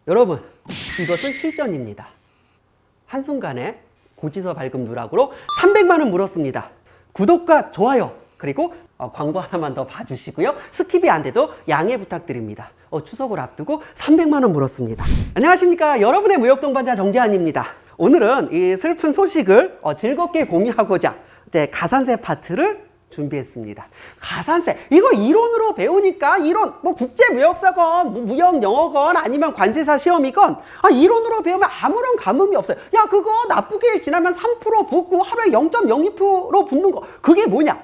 여러분, 이것은 실전입니다. 한순간에 고지서 발급 누락으로 300만 원 물었습니다. 구독과 좋아요, 그리고 광고 하나만 더 봐주시고요. 스킵이 안 돼도 양해 부탁드립니다. 추석을 앞두고 300만 원 물었습니다. 안녕하십니까, 여러분의 무역 동반자 정재환입니다. 오늘은 이 슬픈 소식을 즐겁게 공유하고자 이제 가산세 파트를 준비했습니다. 가산세, 이거 이론으로 배우니까 이론, 국제무역사건, 무역영어건 아니면 관세사 시험이건 이론으로 배우면 아무런 감흥이 없어요. 야, 그거 나쁘게 지나면 3% 붙고 하루에 0.02% 붙는 거, 그게 뭐냐?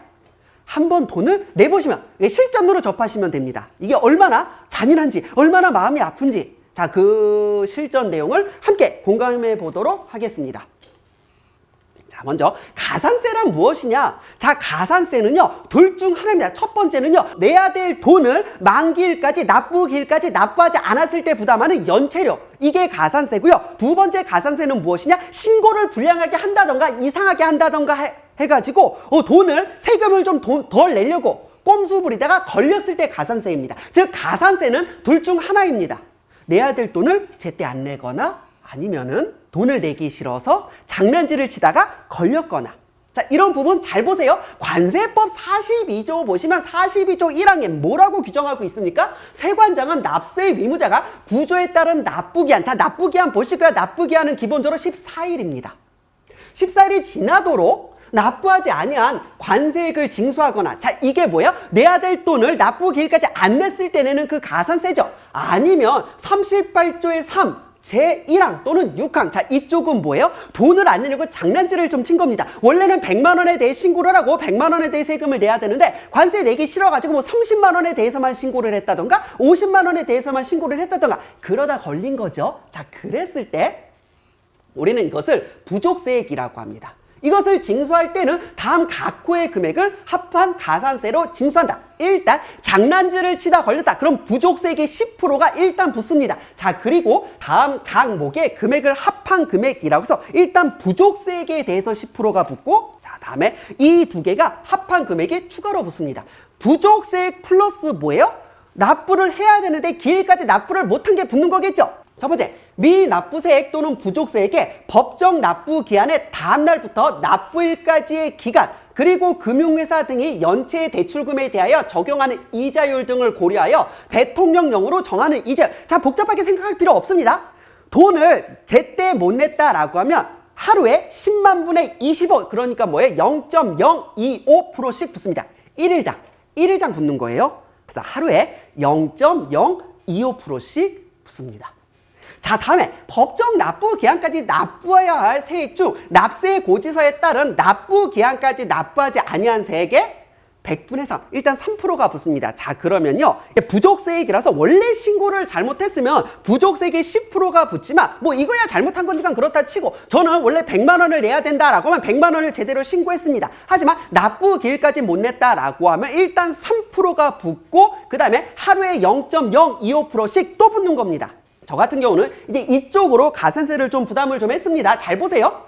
한번 돈을 내보시면 실전으로 접하시면 됩니다. 이게 얼마나 잔인한지, 얼마나 마음이 아픈지, 자, 그 실전 내용을 함께 공감해 보도록 하겠습니다. 자, 먼저 가산세란 무엇이냐? 자, 가산세는요, 둘 중 하나입니다. 첫 번째는요, 내야 될 돈을 만기일까지 납부기일까지 납부하지 않았을 때 부담하는 연체료, 이게 가산세고요. 두 번째 가산세는 무엇이냐? 신고를 불량하게 한다던가 이상하게 한다던가 해가지고 돈을, 세금을 좀 덜 내려고 꼼수 부리다가 걸렸을 때 가산세입니다. 즉, 가산세는 둘 중 하나입니다. 내야 될 돈을 제때 안 내거나 아니면은 돈을 내기 싫어서 장난질을 치다가 걸렸거나. 자, 이런 부분 잘 보세요. 관세법 42조 보시면 42조 1항에 뭐라고 규정하고 있습니까? 세관장은 납세 의무자가 구조에 따른 납부기한, 자, 납부기한 보시고요. 납부기한은 기본적으로 14일입니다. 14일이 지나도록 납부하지 아니한 관세액을 징수하거나, 자, 이게 뭐야? 내야 될 돈을 납부기일까지 안 냈을 때 내는 그 가산세죠. 아니면 38조의 3 제1항 또는 6항, 자, 이쪽은 뭐예요? 돈을 안 내려고 장난질을 좀 친 겁니다. 원래는 100만 원에 대해 신고를 하고 100만 원에 대해 세금을 내야 되는데 관세 내기 싫어가지고 30만 원에 대해서만 신고를 했다던가 50만 원에 대해서만 신고를 했다던가 그러다 걸린 거죠. 자, 그랬을 때 우리는 이것을 부족세액이라고 합니다. 이것을 징수할 때는 다음 각 호의 금액을 합한 가산세로 징수한다. 일단 장난질을 치다 걸렸다. 그럼 부족세액의 10%가 일단 붙습니다. 자, 그리고 다음 각목의 금액을 합한 금액이라고 해서 일단 부족세액에 대해서 10%가 붙고, 자, 다음에 이 두 개가 합한 금액이 추가로 붙습니다. 부족세액 플러스 뭐예요? 납부를 해야 되는데 기일까지 납부를 못한 게 붙는 거겠죠. 첫 번째, 미납부세액 또는 부족세액의 법정 납부 기한의 다음 날부터 납부일까지의 기간, 그리고 금융회사 등이 연체 대출금에 대하여 적용하는 이자율 등을 고려하여 대통령령으로 정하는 이자율. 자, 복잡하게 생각할 필요 없습니다. 돈을 제때 못 냈다라고 하면 하루에 10만 분의 25, 그러니까 뭐예요? 0.025%씩 붙습니다. 1일당 붙는 거예요. 그래서 하루에 0.025%씩 붙습니다. 자, 다음에 법정 납부 기한까지 납부해야 할 세액 중 납세 고지서에 따른 납부 기한까지 납부하지 아니한 세액의 100분의 3, 일단 3%가 붙습니다. 자, 그러면요, 부족세액이라서 원래 신고를 잘못했으면 부족세액의 10%가 붙지만 이거야 잘못한 거니까 그렇다 치고 저는 원래 100만 원을 내야 된다라고 하면 100만 원을 제대로 신고했습니다. 하지만 납부 기일까지 못 냈다라고 하면 일단 3%가 붙고 그 다음에 하루에 0.025%씩 또 붙는 겁니다. 저 같은 경우는 이제 이쪽으로 가산세를 좀 부담을 좀 했습니다. 잘 보세요.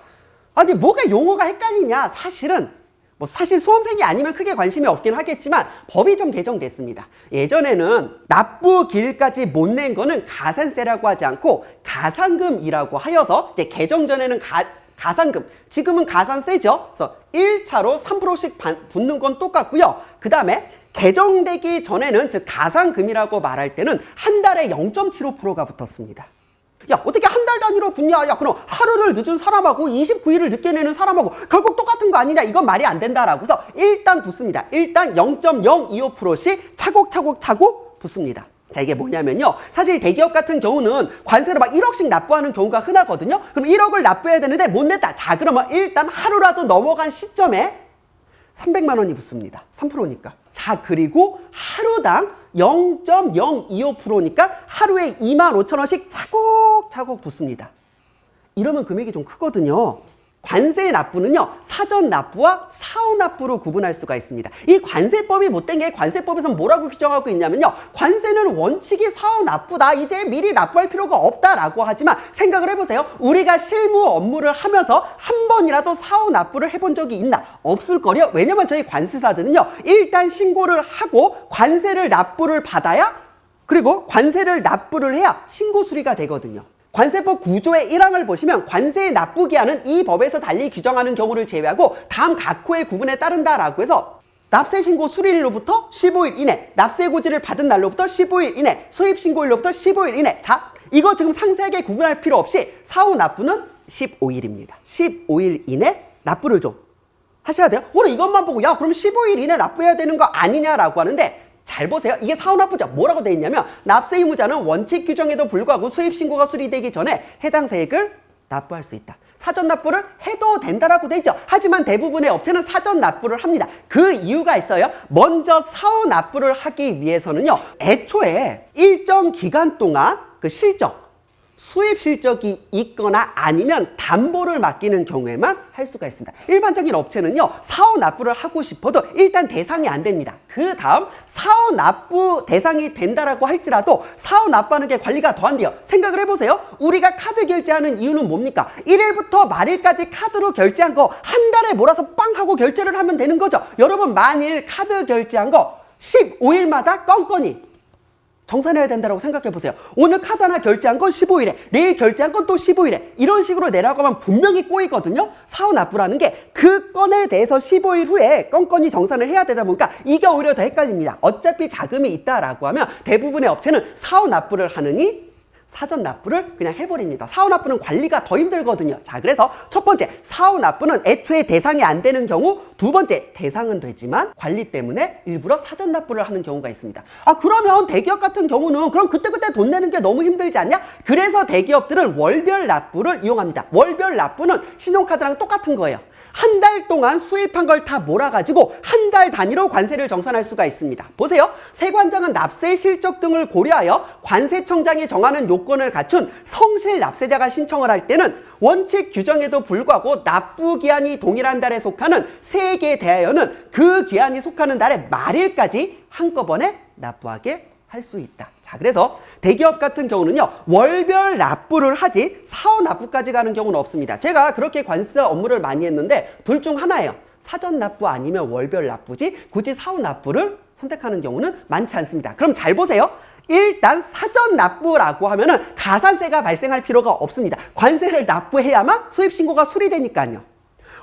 아니, 뭐가 용어가 헷갈리냐? 사실 수험생이 아니면 크게 관심이 없긴 하겠지만 법이 좀 개정됐습니다. 예전에는 납부 기일까지 못 낸 거는 가산세라고 하지 않고 가산금이라고 하여서 이제 개정 전에는 가산금, 지금은 가산세죠. 그래서 1차로 3%씩 붙는 건 똑같고요. 그 다음에 개정되기 전에는, 즉 가산금이라고 말할 때는 한 달에 0.75%가 붙었습니다. 야, 어떻게 한 달 단위로 붙냐? 야, 그럼 하루를 늦은 사람하고 29일을 늦게 내는 사람하고 결국 똑같은 거 아니냐? 이건 말이 안 된다라고 해서 일단 붙습니다. 일단 0.025%씩 차곡 붙습니다. 자, 이게 뭐냐면요, 사실 대기업 같은 경우는 관세로 막 1억씩 납부하는 경우가 흔하거든요. 그럼 1억을 납부해야 되는데 못 냈다. 자, 그러면 일단 하루라도 넘어간 시점에 300만 원이 붙습니다. 3%니까. 자, 그리고 하루당 0.025%니까 하루에 25,000원씩 차곡차곡 붙습니다. 이러면 금액이 좀 크거든요. 관세 납부는요, 사전 납부와 사후 납부로 구분할 수가 있습니다. 이 관세법이 못된 게 관세법에서는 뭐라고 규정하고 있냐면요, 관세는 원칙이 사후 납부다, 이제 미리 납부할 필요가 없다라고 하지만 생각을 해보세요. 우리가 실무 업무를 하면서 한 번이라도 사후 납부를 해본 적이 있나? 없을 거요. 왜냐면 저희 관세사들은요, 일단 신고를 하고 관세를 납부를 받아야 그리고 관세를 납부를 해야 신고 수리가 되거든요. 관세법 구조의 1항을 보시면 관세의 납부 기한은 이 법에서 달리 규정하는 경우를 제외하고 다음 각 호의 구분에 따른다라고 해서 납세 신고 수리일로부터 15일 이내, 납세 고지를 받은 날로부터 15일 이내, 수입 신고일로부터 15일 이내. 자, 이거 지금 상세하게 구분할 필요 없이 사후 납부는 15일입니다. 15일 이내 납부를 좀 하셔야 돼요. 오늘 이것만 보고 야 그럼 15일 이내 납부해야 되는 거 아니냐라고 하는데 잘 보세요. 이게 사후 납부자 뭐라고 돼 있냐면 납세 의무자는 원칙 규정에도 불구하고 수입 신고가 수리되기 전에 해당 세액을 납부할 수 있다. 사전 납부를 해도 된다라고 돼 있죠. 하지만 대부분의 업체는 사전 납부를 합니다. 그 이유가 있어요. 먼저 사후 납부를 하기 위해서는요. 애초에 일정 기간 동안 그 실적 수입 실적이 있거나 아니면 담보를 맡기는 경우에만 할 수가 있습니다. 일반적인 업체는요, 사후 납부를 하고 싶어도 일단 대상이 안 됩니다. 그 다음 사후 납부 대상이 된다라고 할지라도 사후 납부하는 게 관리가 더 안 돼요. 생각을 해보세요. 우리가 카드 결제하는 이유는 뭡니까? 1일부터 말일까지 카드로 결제한 거 한 달에 몰아서 빵 하고 결제를 하면 되는 거죠. 여러분 만일 카드 결제한 거 15일마다 껌껌이 정산해야 된다고 생각해 보세요. 오늘 카드 하나 결제한 건 15일에, 내일 결제한 건 또 15일에 이런 식으로 내라고 하면 분명히 꼬이거든요. 사후 납부라는 게 그 건에 대해서 15일 후에 건건이 정산을 해야 되다 보니까 이게 오히려 더 헷갈립니다. 어차피 자금이 있다라고 하면 대부분의 업체는 사후 납부를 하느니 사전 납부를 그냥 해버립니다. 사후 납부는 관리가 더 힘들거든요. 자, 그래서 첫 번째, 사후 납부는 애초에 대상이 안 되는 경우. 두 번째, 대상은 되지만 관리 때문에 일부러 사전 납부를 하는 경우가 있습니다. 아, 그러면 대기업 같은 경우는 그럼 그때그때 돈 내는 게 너무 힘들지 않냐? 그래서 대기업들은 월별 납부를 이용합니다. 월별 납부는 신용카드랑 똑같은 거예요. 한 달 동안 수입한 걸 다 몰아가지고 한 달 단위로 관세를 정산할 수가 있습니다. 보세요. 세관장은 납세 실적 등을 고려하여 관세청장이 정하는 요건을 갖춘 성실 납세자가 신청을 할 때는 원칙 규정에도 불구하고 납부 기한이 동일한 달에 속하는 세액에 대하여는 그 기한이 속하는 달의 말일까지 한꺼번에 납부하게 할 수 있다. 자, 그래서 대기업 같은 경우는요, 월별 납부를 하지 사후 납부까지 가는 경우는 없습니다. 제가 그렇게 관세 업무를 많이 했는데 둘 중 하나예요. 사전 납부 아니면 월별 납부지 굳이 사후 납부를 선택하는 경우는 많지 않습니다. 그럼 잘 보세요. 일단 사전 납부라고 하면은 가산세가 발생할 필요가 없습니다. 관세를 납부해야만 수입신고가 수리되니까요.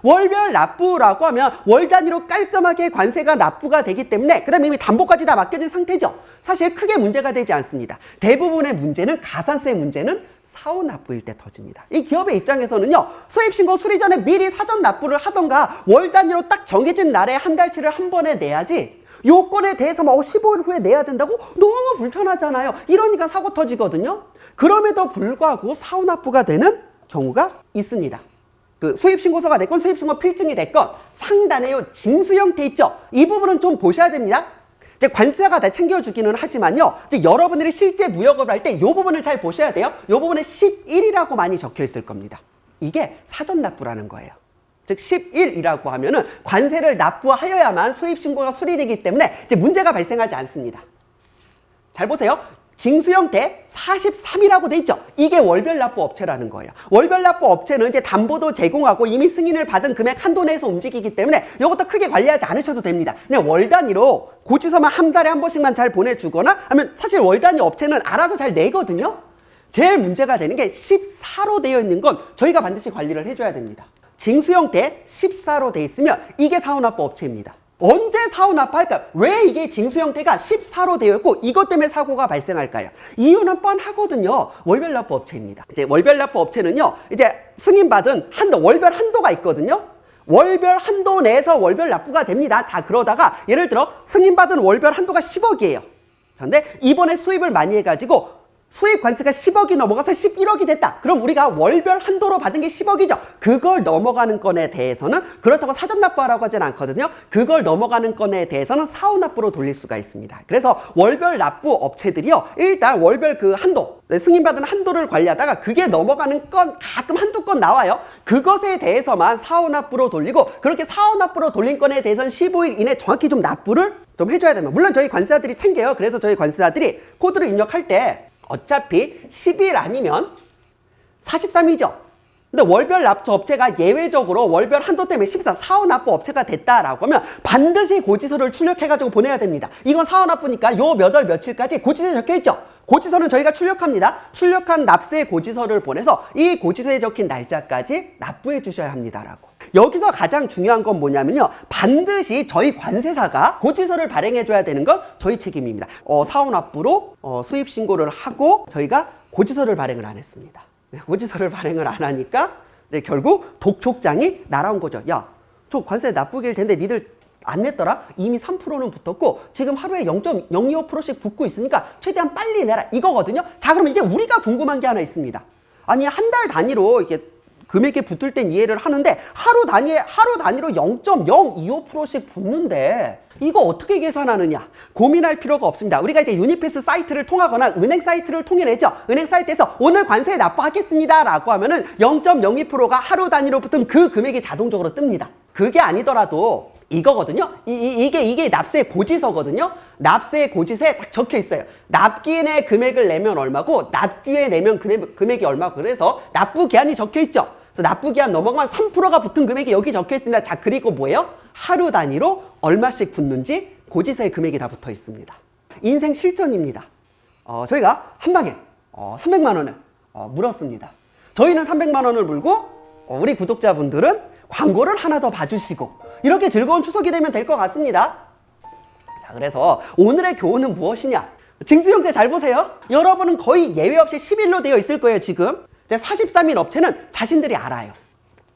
월별 납부라고 하면 월 단위로 깔끔하게 관세가 납부가 되기 때문에 그 다음에 이미 담보까지 다 맡겨진 상태죠. 사실 크게 문제가 되지 않습니다. 대부분의 문제는 가산세 문제는 사후 납부일 때 터집니다. 이 기업의 입장에서는요, 수입신고 수리 전에 미리 사전 납부를 하던가 월 단위로 딱 정해진 날에 한 달치를 한 번에 내야지 요건에 대해서 막 15일 후에 내야 된다고 너무 불편하잖아요. 이러니까 사고 터지거든요. 그럼에도 불구하고 사후 납부가 되는 경우가 있습니다. 그 수입신고서가 됐건 수입신고 필증이 됐건 상단에 요 징수 형태 있죠? 이 부분은 좀 보셔야 됩니다. 이제 관세가 다 챙겨주기는 하지만요, 이제 여러분들이 실제 무역을 할 때 이 부분을 잘 보셔야 돼요. 이 부분에 11이라고 많이 적혀 있을 겁니다. 이게 사전 납부라는 거예요. 즉 11이라고 하면은 관세를 납부하여야만 수입신고가 수리되기 때문에 이제 문제가 발생하지 않습니다. 잘 보세요. 징수 형태 43이라고 돼 있죠. 이게 월별 납부 업체라는 거예요. 월별 납부 업체는 이제 담보도 제공하고 이미 승인을 받은 금액 한도 내에서 움직이기 때문에 이것도 크게 관리하지 않으셔도 됩니다. 그냥 월 단위로 고지서만 한 달에 한 번씩만 잘 보내주거나 하면 사실 월 단위 업체는 알아서 잘 내거든요. 제일 문제가 되는 게 14로 되어 있는 건 저희가 반드시 관리를 해줘야 됩니다. 징수 형태 14로 돼 있으면 이게 사후납부 업체입니다. 언제 사후 납부할까요? 왜 이게 징수 형태가 14로 되어 있고 이것 때문에 사고가 발생할까요? 이유는 뻔하거든요. 월별 납부 업체입니다. 이제 월별 납부 업체는요, 이제 승인받은 한도, 월별 한도가 있거든요. 월별 한도 내에서 월별 납부가 됩니다. 자, 그러다가 예를 들어 승인받은 월별 한도가 10억이에요. 그런데 이번에 수입을 많이 해가지고 수입 관세가 10억이 넘어가서 11억이 됐다. 그럼 우리가 월별 한도로 받은 게 10억이죠. 그걸 넘어가는 건에 대해서는 그렇다고 사전 납부하라고 하진 않거든요. 그걸 넘어가는 건에 대해서는 사후 납부로 돌릴 수가 있습니다. 그래서 월별 납부 업체들이요, 일단 월별 그 한도, 승인받은 한도를 관리하다가 그게 넘어가는 건 가끔 한두 건 나와요. 그것에 대해서만 사후 납부로 돌리고, 그렇게 사후 납부로 돌린 건에 대해서는 15일 이내 정확히 좀 납부를 좀 해줘야 됩니다. 물론 저희 관세사들이 챙겨요. 그래서 저희 관세사들이 코드를 입력할 때 어차피 10일 아니면 43이죠. 근데 월별 납부 업체가 예외적으로 월별 한도 때문에 14 사후 납부 업체가 됐다라고 하면 반드시 고지서를 출력해가지고 보내야 됩니다. 이건 사후 납부니까 요 몇 월 며칠까지 고지서에 적혀있죠. 고지서는 저희가 출력합니다. 출력한 납세 고지서를 보내서 이 고지서에 적힌 날짜까지 납부해 주셔야 합니다라고. 여기서 가장 중요한 건 뭐냐면요. 반드시 저희 관세사가 고지서를 발행해 줘야 되는 건 저희 책임입니다. 사후 납부로 수입 신고를 하고 저희가 고지서를 발행을 안 했습니다. 고지서를 발행을 안 하니까 결국 독촉장이 날아온 거죠. 야, 저 관세 납부기일 텐데 니들 안 냈더라? 이미 3%는 붙었고 지금 하루에 0.025%씩 붙고 있으니까 최대한 빨리 내라 이거거든요. 자, 그럼 이제 우리가 궁금한 게 하나 있습니다. 아니, 한 달 단위로 이렇게 금액이 붙을 땐 이해를 하는데 하루 단위로 0.025%씩 붙는데 이거 어떻게 계산하느냐? 고민할 필요가 없습니다. 우리가 이제 유니패스 사이트를 통하거나 은행 사이트를 통해 내죠. 은행 사이트에서 오늘 관세 납부하겠습니다 라고 하면은 0.02%가 하루 단위로 붙은 그 금액이 자동적으로 뜹니다. 그게 아니더라도 이거거든요. 이게 납세 고지서거든요. 납세 고지서에 딱 적혀 있어요. 납기인의 금액을 내면 얼마고 납주에 내면 금액이 얼마고 그래서 납부 기한이 적혀 있죠. 그래서 납부 기한 넘어가면 3%가 붙은 금액이 여기 적혀 있습니다. 자, 그리고 뭐예요? 하루 단위로 얼마씩 붙는지 고지서에 금액이 다 붙어 있습니다. 인생 실전입니다. 저희가 한 방에 300만 원을 물었습니다. 저희는 300만 원을 물고 우리 구독자분들은 광고를 하나 더 봐주시고 이렇게 즐거운 추석이 되면 될 것 같습니다. 자, 그래서 오늘의 교훈은 무엇이냐? 징수 형태 잘 보세요. 여러분은 거의 예외 없이 10일로 되어 있을 거예요, 지금. 43일 업체는 자신들이 알아요.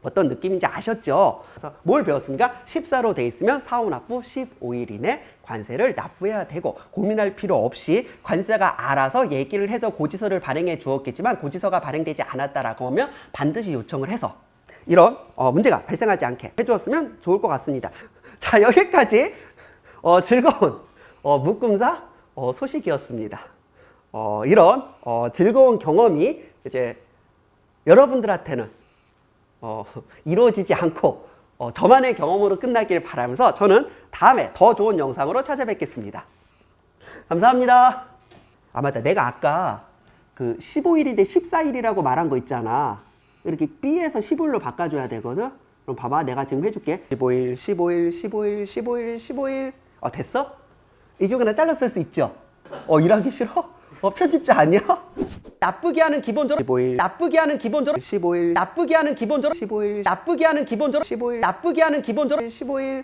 어떤 느낌인지 아셨죠? 그래서 뭘 배웠습니까? 14로 돼 있으면 사후 납부 15일 이내 관세를 납부해야 되고 고민할 필요 없이 관세가 알아서 얘기를 해서 고지서를 발행해 주었겠지만 고지서가 발행되지 않았다라고 하면 반드시 요청을 해서 이런 문제가 발생하지 않게 해주었으면 좋을 것 같습니다. 자, 여기까지 즐거운 묶음사 소식이었습니다. 이런 즐거운 경험이 이제 여러분들한테는 이루어지지 않고 저만의 경험으로 끝나길 바라면서 저는 다음에 더 좋은 영상으로 찾아뵙겠습니다. 감사합니다. 아, 맞다. 내가 아까 그 15일인데 14일이라고 말한 거 있잖아. 이렇게 B에서 15일로 바꿔줘야 되거든? 그럼 봐봐. 내가 지금 해줄게. 15일, 15일, 15일, 15일, 15일. 됐어? 이제 그냥 잘라 쓸 수 있죠? 일하기 싫어? 편집자 아니야? 나쁘게 하는 기본적으로 15일, 나쁘게 하는 기본적으로 15일, 나쁘게 하는 기본적으로 15일, 나쁘게 하는 기본적으로 15일, 나쁘게 하는 기본적으로 15일.